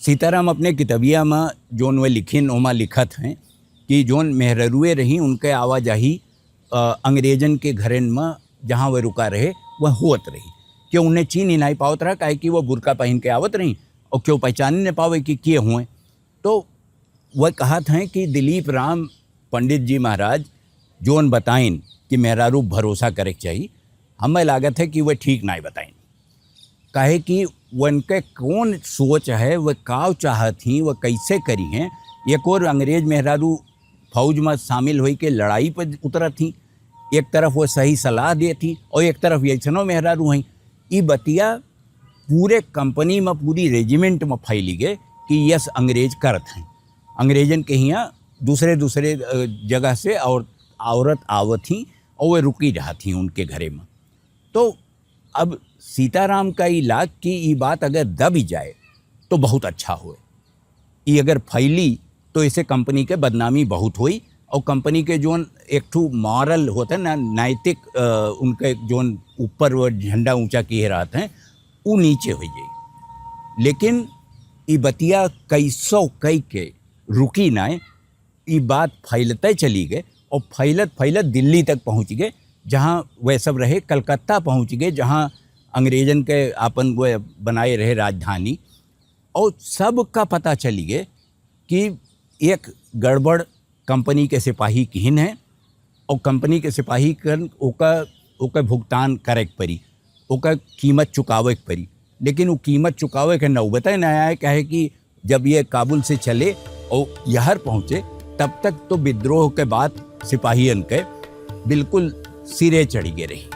सीताराम अपने किताबिया में जोन वे लिखिन ओमा लिखत हैं कि जोन मेहरुए रही उनके आवाजाही अंग्रेजन के घरन में जहाँ वह रुका रहे वह होत रही कि उन्हें चीन ही नहीं पावत रहा काहे कि वो बुरका पहन के आवत रही और क्यों पहचान नहीं पावे कि किए हुए। तो वह कहत हैं कि दिलीप राम पंडित जी महाराज जोन बताइन कि मेहरारू भरोसा करे चाहिए, हमें लागत है कि वह ठीक नहीं बताइन काहे कि उनके कौन सोच है, वह काव चाहत थी, वह कैसे करी हैं। एक और अंग्रेज मेहरारू फौज में शामिल हुई के लड़ाई पर उतरत थी, एक तरफ वो सही सलाह दे थी और एक तरफ ऐसनो मेहरारू हैं। ये बतिया पूरे कंपनी में पूरी रेजिमेंट में फैली गए कि यस अंग्रेज करत हैं। अंग्रेजन के यहाँ दूसरे जगह से और औरत आवत थी और वे रुकी रहा थी उनके घरे में। तो अब सीताराम का इलाज की ये बात अगर दब जाए तो बहुत अच्छा हो, ये अगर फैली तो इसे कंपनी के बदनामी बहुत हुई और कंपनी के जोन एक ठू मॉरल होते हैं ना, नैतिक उनके जोन ऊपर वो झंडा ऊंचा किए रहते हैं वो नीचे हो जाए। लेकिन ये बतिया कैसो कई के रुकी ना, ये बात फैलते चली गए और फैलत दिल्ली तक पहुंच गए, जहां वह सब रहे। कलकत्ता पहुंच गए जहां अंग्रेजन के आपन वो बनाए रहे राजधानी, और सब का पता चली गए कि एक गड़बड़ कंपनी के सिपाही किन है और कंपनी के सिपाही कर ओका भुगतान करे के पड़ी, ओका कीमत चुकावे के पड़ी। लेकिन वो कीमत चुकावे के नौबत न आए, कहे कि जब ये काबुल से चले और यहर पहुँचे तब तक तो विद्रोह के बाद सिपाहियन के बिल्कुल सिरे चढ़ी गए रही।